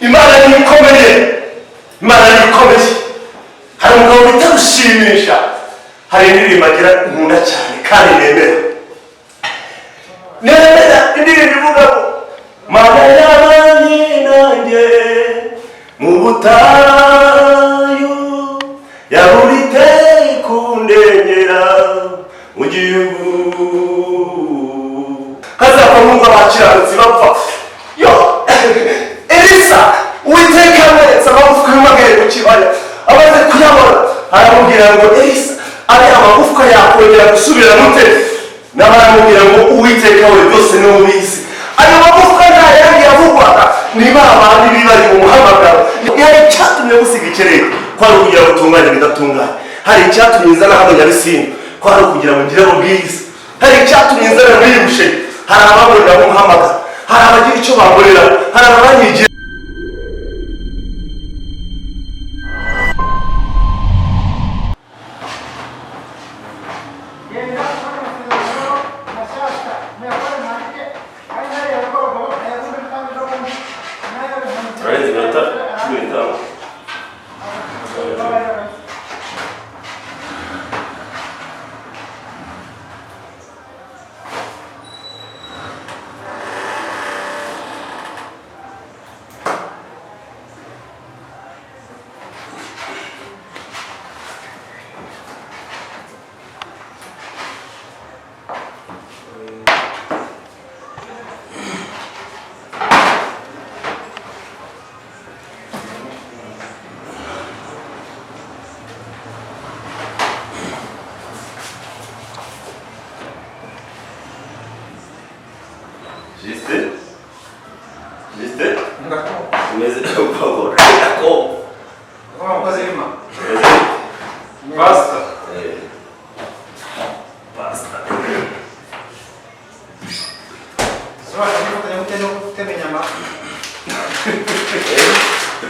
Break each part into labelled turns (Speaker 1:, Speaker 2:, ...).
Speaker 1: Imana ni ikomeye, Imana ni ikomeye. Hari umugabo bitarushimisha, hari indirimbo agira nkunda cyane kandi nemera indirimbo ivuga ngo Mana yabanye nanjye mu butayu yaburite kundengera mu gihugu hazapfa mwumva abakiranutsi bapfa. Yo Elisa Uwiteka amweretse amagufwa y'umugore mu kibaya, amaze kuyabona aramubwira ngo Elisa ariya amagufwa yakongera gusubira mute, n'abaramubwira ngo Uwiteka we byose ni ubizi. Ayo magufwa ntayandi yavugwaga ni babandi bibari mu muhamagaro. Hari icyatumye gusiga ikirere kwari ukugira ngo utunganye bidatunganye, hari icyatumye nzana hano Nyabisindu kwari ukugira ngo ngire ubwiriza, hari icyatumye nzana muri Busheri, hari abagorera mu muhamagaro, hari abagira icyo bagorera, hari abanyigira. Umeze nk'ubwoko ako wakoze ima pasta pasta soa ni mutendo kutemenya ma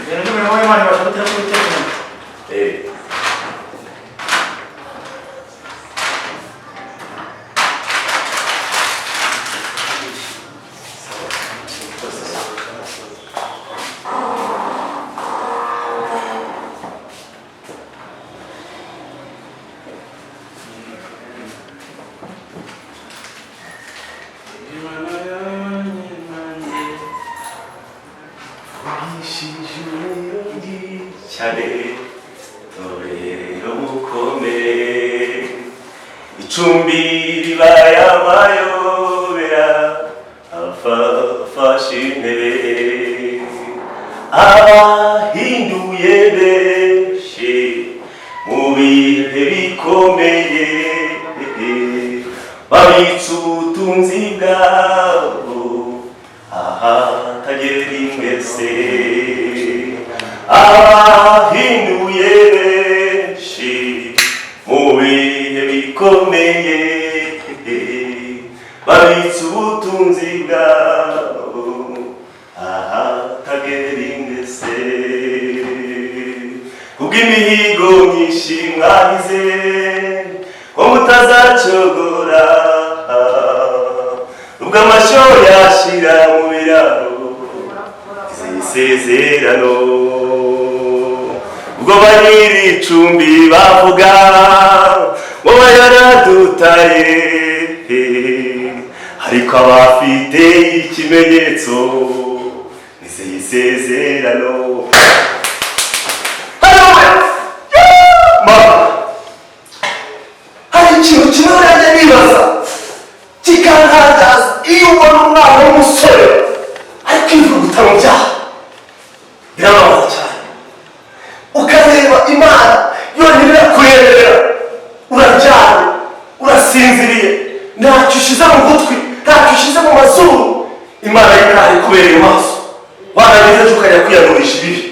Speaker 1: ndio mimi nawe mwana washabuta kutemenya icumbi ribaya mayobera afashe intebe abahinduye benshi mu bihe bikomeye babitse ubutunzi bwabo ahatagera ingese abahinduye benshi mu bihe bikomeye babitse ubutunzi bwabo ahatagera ingese kubw'imihigo myinshi mwahize ko mutazacogora ubwo amashyo yashira mu biraro z'isezerano ubwo banyiri icumbi bavuga ngo yaradutaye ariko abafite ikimenyetso nizeye isezerano. Hari ikintu kimwe urajya nibaza kikantangaza iyo ubona umwana w'umusore ari kwivuguta mu byaha, birababaza cyane. Ukareba Imana yonyine irakureberera, uraryamye urasinziriye, ntacyo ushize mu gutwi, ntacyo ushize mu mazuru, Imana y'Imana ikubereye maso. Wanagezeje ukajya kwiyanurisha ibibi,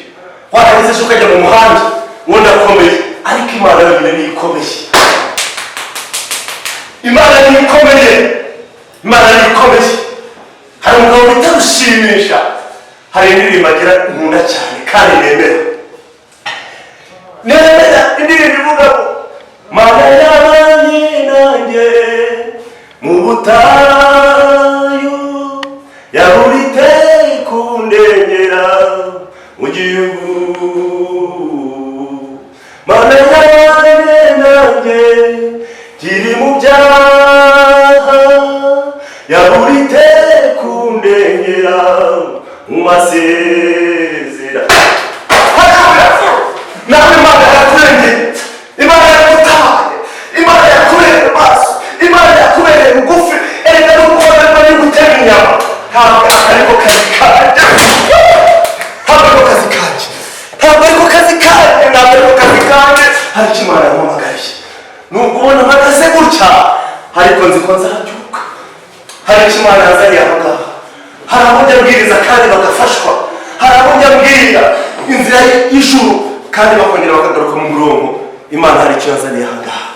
Speaker 1: wanagezeje ukajya mu muhanda ngo ndakomeye, ariko Imana yonyine niyo ikomeye. Imana niyo ikomeye, Imana niyo ikomeye. Hari umugabo bitarushimisha, hari indirimbo agira nkunda cyane kandi nemera indirimbo ivuga ngo Mana yabanye nanjye mu butayu yaburite kundengera mu gihugu. Mana yanjye nanjye kiri mu byaha, yaburite kundengera mu masezerano. Nawe Imana yakurengeye, Imana yakutaye, Imana yakubereye maso, Imana yakubereye bugufi. Erega n'ukubabarwa ni gutera inyama. Ntabwo ariko kazi kanjye, ntabwo ariko kazi kanjye, ntabwo ariko kazi kanjye, ntabwo ariko kazi kanjye. Hari icyo Imana yampamagariye. Nubwo ubona mpagaze gutya, ariko nzi ko nzabyuka. Hari icyo Imana yazaniye aha ngaha. Hari abo njya mbwiriza kandi bagafashwa, hari abo njya mbwira inzira y'ijuru kandi bakongera bakagaruka mu murongo. Imana hari icyo yazaniye aha ngaha.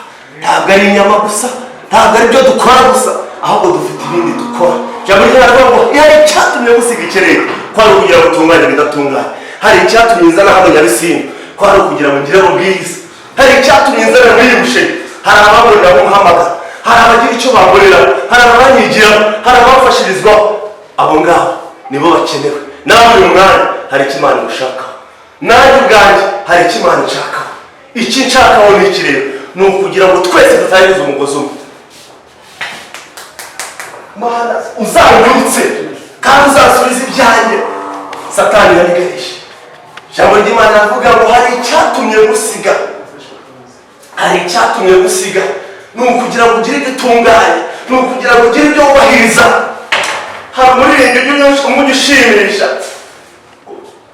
Speaker 1: Ntabwo ari inyama gusa, ntabwo ari ibyo dukora gusa, ahubwo dufite ibindi dukora. Jambo ry'Imana ngo hari icyatumye gusiga ikirere, kwari ukugira ngo utunganye bidatunganye. Hari icyatumye nzana hano Nyabisindu, kwari ukugira ngo ngire ubwiza. Hari icyatumye nzana muri Busheri, hari abamurira umuhamagara, hari abagira icyo bamurira, hari abanyigira, hari abafashirizwaho. Abo ngabo nibo bakenewe. Nawe uyu mwanya hari icyo Imana igushakaho, nanjye ubwanjye hari icyo Imana nshakaho. Iki nshakaho ni iki rero? Ni ukugira ngo twese dutangirize umugozi umwe. Mana uzanyurutse kandi uzasubiza ibyanjye Satani yarigarishe. Ijambo ry'Imana rivuga ngo hari icyatumye gusiga, hari icyatumye gusiga. Ni ukugira ngo ugire igitunganye, ni ukugira ngo ugire ibyo wubahiriza. Hari umuririmbyi umujyi ushimisha,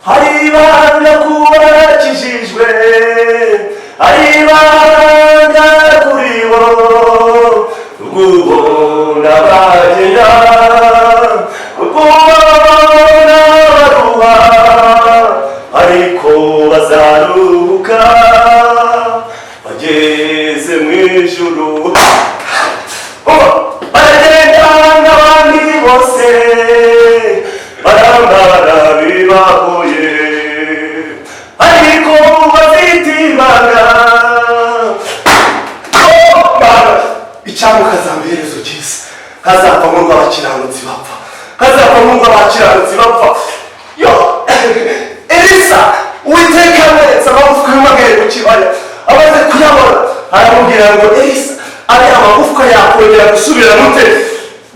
Speaker 1: hari ibanga kuba yakijijwe, hari ibanga kuri bo ubona bagenda, ubona baruha, ariko bazaruhuka bageze mu ijuru. Baragenda n'abandi bose barambara bibagoye, ariko bafite ibanga. Icyambu kazamberezo cyiza, hazavamo urw'abakiranutsi bapfa, hazavamo urw'abakiranutsi bapfa. Yo Elisa Uwiteka amweretse amagufwa y'umugore mu kibaya, amaze kuyabona aramubwira ngo Elisa, ariya magufwa yakongera gusubira mute?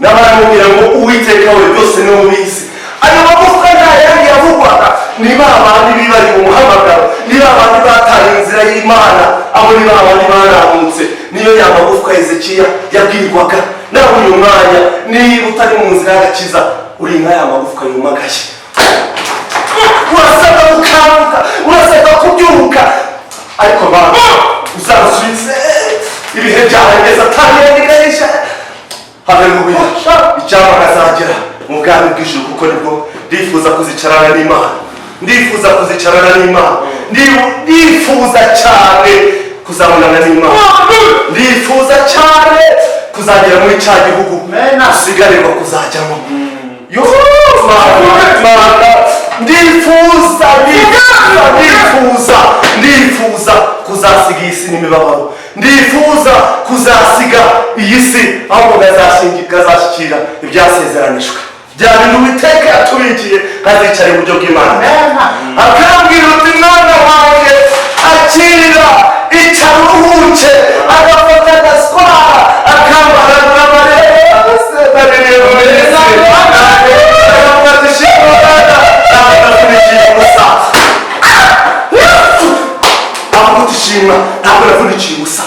Speaker 1: N'abaramubwira ngo Uwiteka we byose ni ubizi. Ayo magufwa nta yandi yavugwaga, ni ba bandi bibari mu muhamagaro, ni ba bandi bataye inzira y'Imana, abo ni ba bandi baramutse. Niyo ya magufwa Hezekiya yabwirwaga. Nawe uyu mwanya niba utari mu nzira y'agakiza, uri nka ya magufwa yumagaye. Urasabwa gukanguka, urasabwa kubyuka, ariko baba uzasubize ibihe byawe neza atanirengeje. Haleluya. Icyampa kazagera mu bwami bw'ijuru, kuko nibwo ndifuza kuzicarana n'Imana, ndifuza kuzicarana n'Imana, ndifuza cyane kuzabonana n'Imana, ndifuza cyane kuzagera muri cya gihugu usigarirwa kuzajyamo. Yo Mana, ndifuza kuzasiga iyi si n'imibabaro, ndifuza kuzasiga iyi si ahubwo gazashyikira ibyasezeranijwe, bya bintu Uwiteka yatubikiye, kazicara iburyo bw'Imana. Akambwira uti mwana wanjye akira, icara uruhuke, agafata agaswara, akambara amarebe agasedarira meza, ntabwo navunikiye ubusa.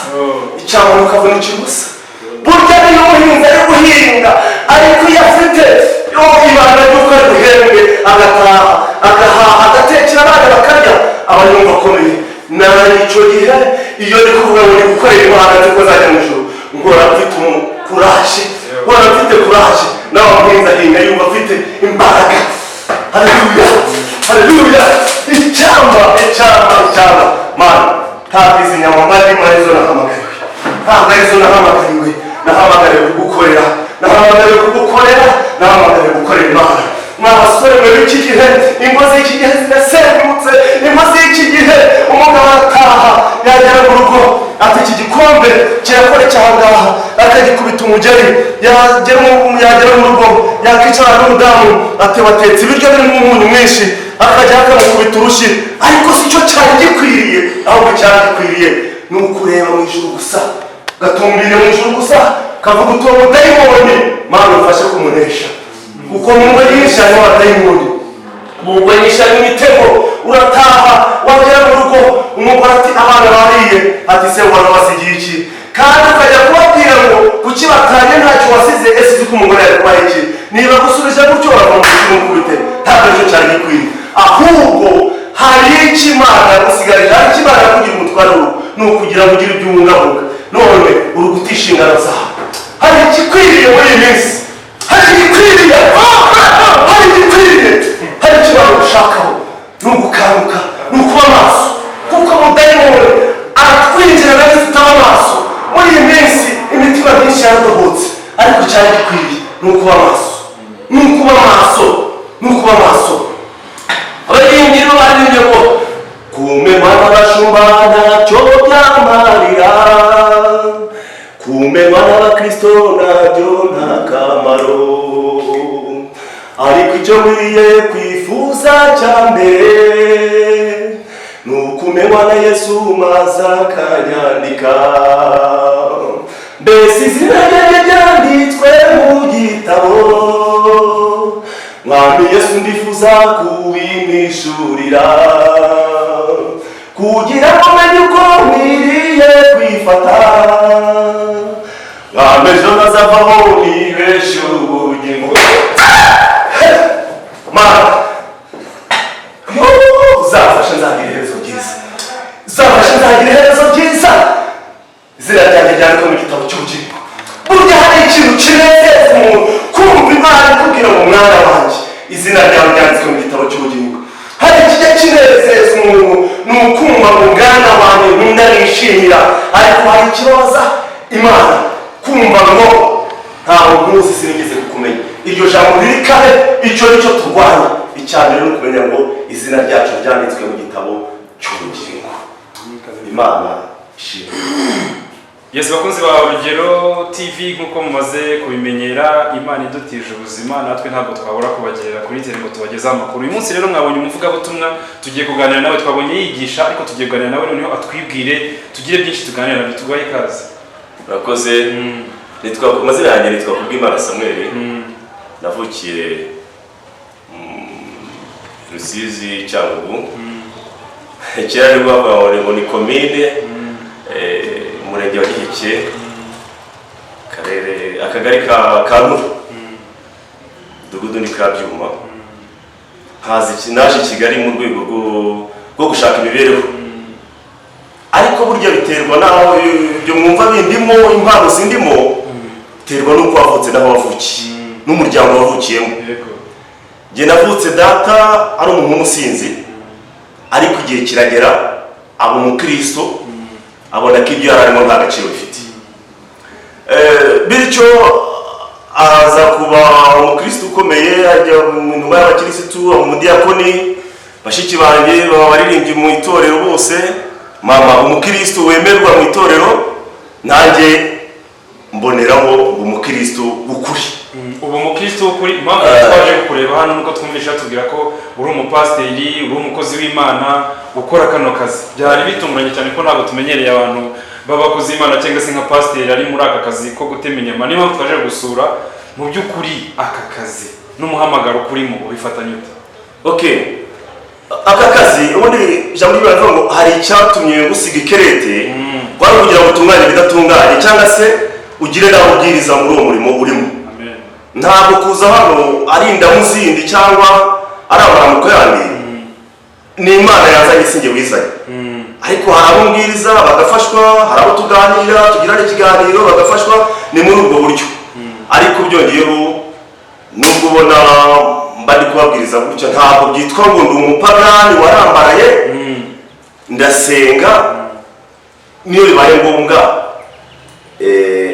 Speaker 1: Icyampa ntukavunikira ubusa. Burya niyo umuhinzi ari guhinga, ariko iyo afite ibanga ry'uko ari buhembwe, agataha agahaha, agatekera abana bakarya, aba yumva akomeye. Nari icyo gihe iyo ndi kuvuga ngo ndi gukorera Imana nzi ko nzajya mu ijuru, ngora mfite kuraje, ngora mfite kuraje. Nawe umuhinzi ahinga yumva afite imbaraga. Haleluya, haleluya. Icyampa Mana, ntabwo izi nyama ndimo arizo nahamagariwe, ntabwo arizo nahamagariwe. Nahamagariwe kugukorera, nahamagariwe gukorera Imana. Mwa basore muri iki gihe, ingo z'iki gihe zirasenyutse, ingo z'iki gihe umugabo arataha yagera mu rugo ati iki gikombe kirakora cyahangaha, akagikubita umugeri, yagera mu rugo yakicara n'umudamu ati watetse ibiryo birimo umunyu mwinshi, akajya akamukubita urushyi. Ariko si cyo cyari gikwiriye, ahubwo cyari gikwiriye ni ukureba mu ijuru gusa, gatumbiriye mu ijuru gusa, kavuga uti uwo mudayimoni Mana umfashe kumunesha, kuko mu ngo nyinshi harimo abadayimoni, mu ngo nyinshi harimo imitego. Urataha wagera mu rugo umugore ati abana bariye, ati se wari wasigiye iki? Kandi ukajya kubabwira ngo kuki batanye ntacyo wasize, ese uzi ko umugore yari kubaha iki? Niba gusubije gutyo urava mu kimukubite, ntabwo aricyo cyari gikwiye. Ahubwo hari ikimana gusigarira, hari ikimana kugira umutwaro w'urugo, ni ukugira ngo ugire ibyo ubungabunga. None uri guta inshingano zawe. Hari igikwiriye muri iyi minsi, hari igikwiriye, hari igikwiriye, hari ikibazo ushakaho. Ni ugukanguka, ni ukuba maso, kuko umudayimoni aratwinjira na dufite amaso. Muri iyi minsi imitima myinshi yaradobotse, ariko cyari gikwiriye ni ukuba maso, ni ukuba maso, ni ukuba maso. Abaririmbyi baririmbye ngo kumenywa n'abashumba ntacyo byamarira, kumenywa n'abakristo nabyo nta kamaro, ariko icyo nkwiye kwifuza cya mbere ni ukumenywa na Yesu maze akanyandika, mbese izina rye ryanditswe mu gitabo, Mwami Yesu ndifuza kubimishurira, kugira ngo menye uko nkwiriye kwifata, Mwami ejo ntazavaho nibeshe ubugingo. Mana uzafasha nzagira iherezo ryiza, uzafasha nzagira iherezo ryiza. Izina ryanjye ryandikwa mu gitabo cy'ubugingo. Burya hari ikintu kinezeza umuntu kumva Imana ikubwira ngo mwana wanjye izina ryawe ryanditswe mu gitabo cy'ubugingo. Hari ikijya kinezeza umuntu ni ukumva ngo mwana wanjye nkunda nishimira, ariko hari ikibabaza Imana kumva ngo ntaho nkuzi sinigeze kukumenya. Iryo jambo riri kare, icyo nicyo turwanya. Icyambere ni ukumenya ngo izina ryacu ryanditswe mu gitabo cy'ubugingo. Imana ishimwe.
Speaker 2: Yesu bakunzi ba Urugero TV, nkuko mumaze kubimenyera, Imana idutije ubuzima, natwe ntabwo twabura kubagerera kuri tele ngo tubagezaho amakuru. Uyu munsi rero mwabonye umuvugabutumwa, tugiye kuganira nawe, twabonye yigisha, ariko tugiye kuganira nawe noneho atwibwire, tugire byinshi tuganira nabyo. Tuguhaye ikaze.
Speaker 3: Urakoze. Nitwa amazina yanjye nitwa Kubwimana Samuel. Navukiye Rusizi Cyangugu. Kera ni bavuga ngo ni komine, umurenge wa Giheke, karere akagari ka Nkuru, Dugudu ni Kabyuma. Naje Kigali mu rwego rwo gushaka imibereho, ariko burya biterwa naho ibyo mwumva bindimo, impano sindimo, biterwa n'uko wavutse n'aho wavukiye n'umuryango wavukiyemo. Nge navutse data ari umuntu w'umusinzi, ariko igihe kiragera aba umukristo, abona ko ibyo yararimo nta gaciro bifite, bityo aza kuba umukristo ukomeye, ajya mu ntumwa y'abakirisitu, umudiyakoni. Bashiki banjye baba baririmbye mu itorero bose, mama umukristo wemerwa mu itorero, nanjye mboneraho umukristo w'ukuri.
Speaker 2: Ubu umukristo w'ukuri, impamvu twaje kureba hano nuko twumvisha tubwira ko uri umupasiteri, uri umukozi w'Imana ukora kano kazi. Byari bitunguranye cyane ko ntabwo tumenyereye abantu b'abakozi b'Imana cyangwa se nka pasiteri ari muri aka kazi ko gutema inyama. Niyo mpamvu twaje gusura mu by'ukuri aka kazi n'umuhamagaro kurimo ubifatanya ute?
Speaker 3: Okay, aka kazi ubundi jambo ry'Imana ngo hari icyatumye gusiga ikerete, kwari kugira ngo utunganye bidatunganye, cyangwa se ugire nawe ubwiriza muri uwo murimo urimo. Ntabwo kuza hano ari indamuzindi cyangwa ari amaramuko yandi, ni Imana yazanye sinjye wizanye. Ariko hari abo mbwiriza bagafashwa, hari abo tuganira tugirana ikiganiro bagafashwa, ni muri ubwo buryo. Ariko byongeyeho nubwo ubona mba ndi kubabwiriza gutya, ntabwo byitwa ngo ndi umupagani warambaraye, ndasenga niyo bibaye ngombwa.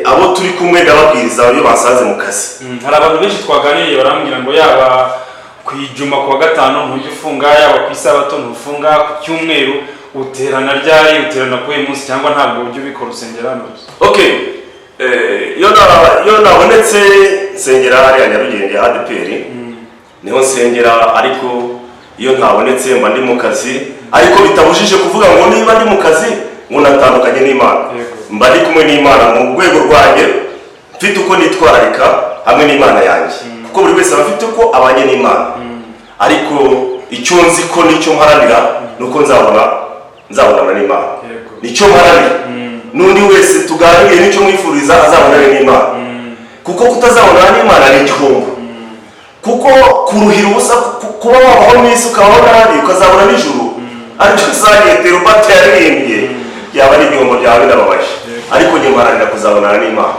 Speaker 3: Abo turi kumwe ndababwiriza iyo basanze mu kazi.
Speaker 2: Hari abantu benshi twaganiriye barambwira ngo yaba ku ijuma ku wa gatanu ntujya ufunga, yaba ku isabato ntufunga, ku cyumweru uterana ryari, uterana kuwe munsi cyangwa ntabwo ujya ubikora usengera hano?
Speaker 3: Okay, iyo nabonetse nsengera hariya Nyarugenge ADEPR, niho nsengera, ariko iyo ntabonetse mba ndi mu kazi, ariko bitabujije kuvuga ngo niba ndi mu kazi ngo natandukanye n'Imana. Mba ndi kumwe n'Imana mu rwego rwanjye, mfite uko nitwararika hamwe n'Imana yanjye, kuko buri wese aba afite uko abanye n'Imana. Ariko icyo nzi ko nicyo mparanira nuko nzabonana n'Imana. Nicyo mparanira. N'undi wese tuganiriye nicyo mwifuriza azabonana n'Imana. Kuko kutazabonana n'Imana ni igihombo. Kuko kuruhira ubusa, kuba wabaho mu isi ukabaho nabi ukazabona n'ijuru, aricyo uzagiye terubate yaririmbye, yaba ari igihombo byawe binababaje. Ariko njye mparanira kuzabonana n'Imana.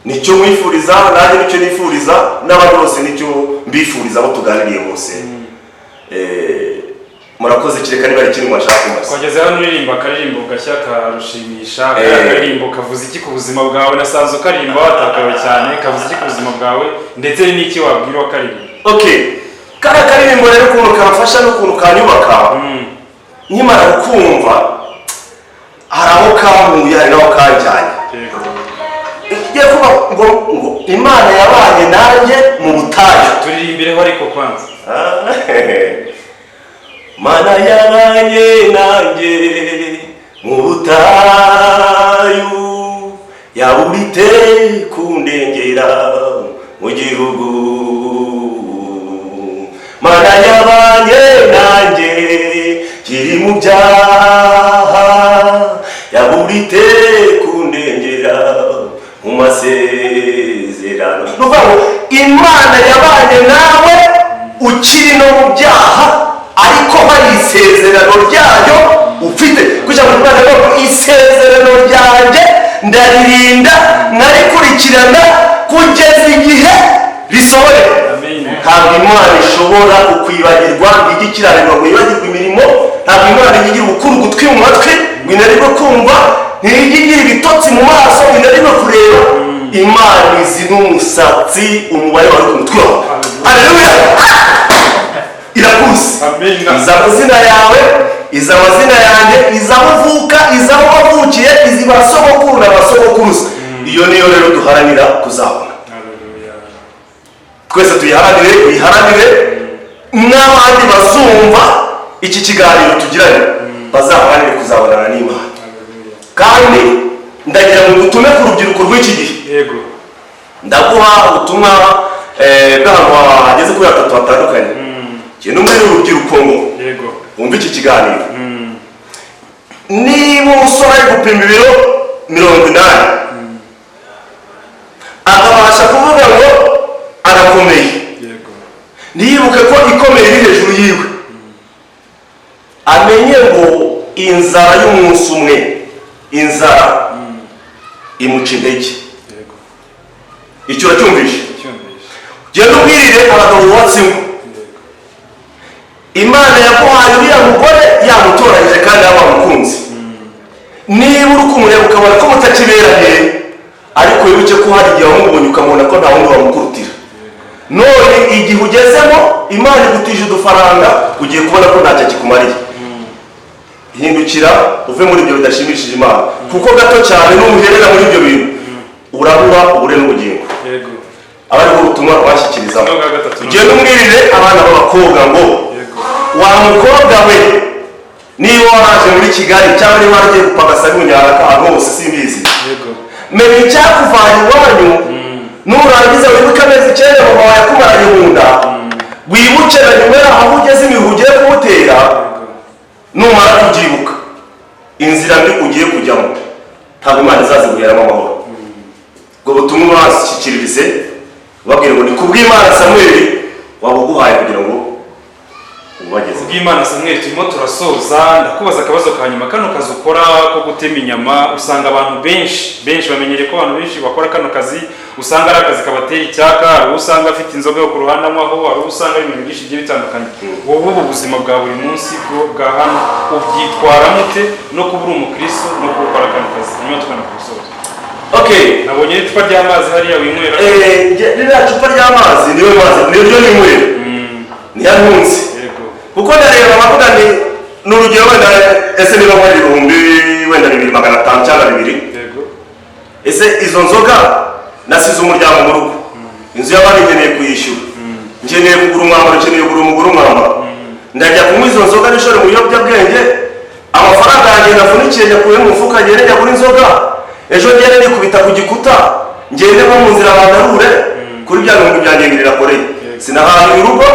Speaker 3: Nicyo mwifuriza, nanjye nicyo nifuriza, n'abandi bose nicyo mbifuriza abo tuganiriye bose. Murakoze, kireka niba ari ikintu mwashaka kumbaza.
Speaker 2: Twageze hano uririmba akaririmbo gashya karushimisha, akaririmbo kavuze iki ku buzima bwawe? Nasanzwe ukaririmba watakawe cyane, kavuze iki ku buzima bwawe ndetse n'iki wabwira wakaririmba?
Speaker 3: Okay, kara karirimbo rero ukuntu kamfasha n'ukuntu kanyubaka, nkimara kumva hari aho kamuye, hari naho kanjyanye. Igiye kuba ngo Imana yabanye nanjye mu butayu.
Speaker 2: Turirimbireho ariko kwanza.
Speaker 3: Mana yabanye nanjye mu butayu, yaburite kundengera mu gihugu. Mana yabanye nanjye kiri mu byaha, yaburite kundengera mu masezerano. Nuvuga ngo Imana yabanye nawe ukiri no mu byaha, ariko hari isezerano ryayo ufite. Kugira ngo Imana ngo isezerano ryanjye ndaririnda, narikurikirana kugeza igihe risohore. Ntabwo Imana ishobora kukwibagirwa igikiranirwa ngo yibagirwe imirimo. Ntabwo Imana igira ubukuru gutwi mu matwi ngo inaribwe kumva, ntiyigira ibitotsi mu maso ngo inaribwe kureba. Imana izi n'umusatsi umubare wari ku mutwe wawe. Haleluya! Irakuzi. Iza amazina yawe, iza amazina yanjye, iza aho uvuka, iza aho wavukiye, izi basogokuru na basogokuruza. Iyo niyo rero duharanira kuzabona. Twese tuyiharanire, n'abandi bazumva iki kiganiro tugiranye bazaharanire kuzabonana n'Imana. Kandi ndagira ngo utume ku rubyiruko rw'iki gihe.
Speaker 2: Yego.
Speaker 3: Ndaguha ubutumwa bw'ahantu hageze kuri 3 hatandukanye. Kintu muri urubyiruko ngo
Speaker 2: yego
Speaker 3: wumva iki kiganiro. Niba umusore ari gupima ibiro 80, akabasha kuvuga ngo arakomeye,
Speaker 2: yego,
Speaker 3: nibuke ko ikomeye iri hejuru yiwe, amenye ngo inzara y'umunsi umwe, inzara imuca intege.
Speaker 2: yego,
Speaker 3: icyo uracyumvishe. Genda ubwirire abagabo bubatse ingo. Imana yaguhaye uriya mugore yamutoranyije kandi yabamukunze. Niba uri kumureba ukabona ko mutakiberanye, ariko wibuke ko hari igihe wamubonye ukamubona ko nta wundi wamukurutira. None igihe ugezemo Imana igutije udufaranga, ugiye kubona ko ntacyo kikumariye. Hindukira uve muri ibyo bidashimishije Imana, kuko gato cyane n'umuherera muri ibyo bintu urabura ubure n'ubugingo.
Speaker 2: Yego.
Speaker 3: Abari ubutumwa bashyikiriza. Genda umwirire abana b'abakobwa ngo wa mukobwa we, niba waraje muri Kigali cyangwa niba waragiye gupagasa n'unyaraka ahantu hose simbizi, menya icyakuvanye iwanyu, nurangiza wibuke amezi 9 mama wawe yakumaranye mu nda, wibuke na nyuma yaho ugeze imihu ugiye kumutera, numara kubyibuka inzira mbi ugiye kujyamo ntabwo Imana izaziguheramo amahoro. Ubwo butumwa bashyikiririze babwire ngo ni kubw'Imana Samuel wabuguhaye kugira ngo ubageze.
Speaker 2: Kubw'Imana Samuel turimo turasoza, ndakubaza akabazo ka nyuma. Kano kazi ukora ko gutema inyama, usanga abantu benshi bamenyereye ko abantu benshi bakora kano kazi, usanga ari akazi kabateye icyaka, hari usanga afite inzoga yo ku ruhande anywaho, hari usanga ari ibintu byinshi bigiye bitandukanye. Wowe ubu buzima bwa buri munsi bwa hano ubyitwara mute no kuba uri umukristo no gukora kano kazi? Nyuma tukana kusoza.
Speaker 3: Okay,
Speaker 2: nabonye icupa ry'amazi hariya winywera.
Speaker 3: Ririya cupa ry'amazi niyo ninywera. Niyantunze. Kuko ndareba bavuga n'urugero wenda ese niba muri ibihumbi wenda 2,500 cyangwa 2,000,
Speaker 2: yego,
Speaker 3: ese izo nzoga nasize umuryango mu rugo, inzu y'abandi nkeneye kuyishyura, nkeneye kugura umwambaro, nkeneye kugura umugore umwambaro, ndajya kunywa izo nzoga nishore mu biyobyabwenge, amafaranga yanjye navunikiye nyakuye mu mufuka ngende njya kuri inzoga, ejo ngende nikubita ku gikuta, ngende nko mu nzira bandarure kuri bya bintu byanjye birakoreye, sinahaye urugo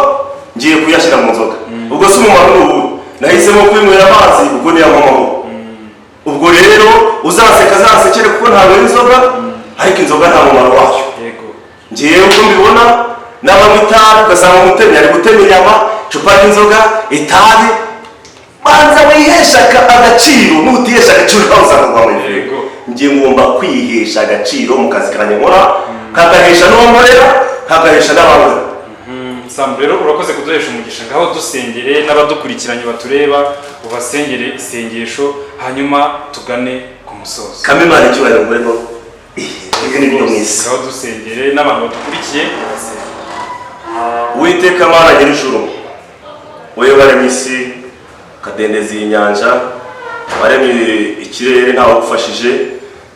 Speaker 3: ngiye kuyashyira mu nzoga. Ubwo si umumaro n'ubu nahisemo kwinywera amazi, ubwo niyo amahoro. Ubwo rero uzaseka azasekere kuko ntabwo inzoga, ariko inzoga nta mumaro wayo. Ngiye uko mbibona n'abamitabi ugasanga umutemyi ari gutema inyama, icupa ry'inzoga, itabi, banza wihesha agaciro, n'utihesha agaciro nawe uzakugwa. Ngiye ngomba kwihesha agaciro mu kazi kanjye nkora, kagahesha n'uwo nkorera, kagahesha n'abandi.
Speaker 2: Sam, rero urakoze kuduhesha umugisha, ngaho dusengere n'abadukurikiranye batureba, ubasengere isengesho, hanyuma tugane ku musozo.
Speaker 3: Kamimana icyubahiro muri bo ibyo mwisi,
Speaker 2: ngaho dusengere n'abantu badukurikiye.
Speaker 3: Uwiteka Mana nyir'ijuru, wowe waremye isi, kadendezi y'inyanja, waremye ikirere, ntawe ugufashije,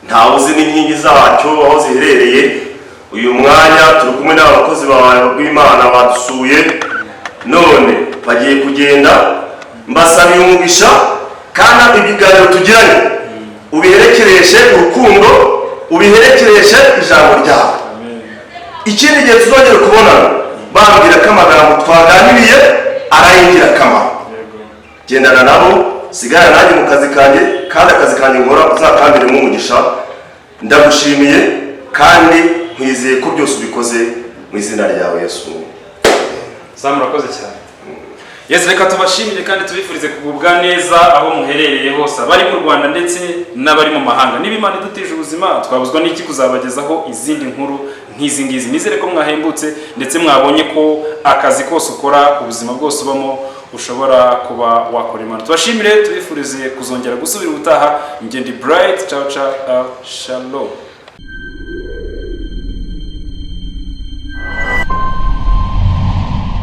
Speaker 3: ntawe uzi n'inkingi zacyo aho ziherereye. Uyu mwanya turi kumwe n'abakozi bawe bw'Imana badusuye, none bagiye kugenda, mbasabiye umugisha kandi ibiganiro tugiranye ubiherekereshe urukundo, ubiherekereshe ijambo ryawe. Ikindi gihe tuzongera kubonana bambwira ko amagambo twaganiriye arayingira akamaro. Gendana nabo, sigara nanjye mu kazi kanjye, kandi akazi kanjye nkora uzakambiremo umugisha. Ndagushimiye kandi nkwizeye ko byose ubikoze mu izina ryawe Yesu.
Speaker 2: Sam, urakoze cyane. Yesu, reka tubashimire kandi tubifurize kugubwa neza aho muherereye hose, abari mu Rwanda ndetse n'abari mu mahanga. Niba Imana idutije ubuzima, twabuzwa n'iki kuzabagezaho izindi nkuru nk'izi ngizi. Nizere ko mwahembutse ndetse mwabonye ko akazi kose ukora, ubuzima bwose ubamo, ushobora kuba wakora Imana. Tubashimire, tubifurize kuzongera gusubira ubutaha. Ingendo Bright, ciao ciao, shalom.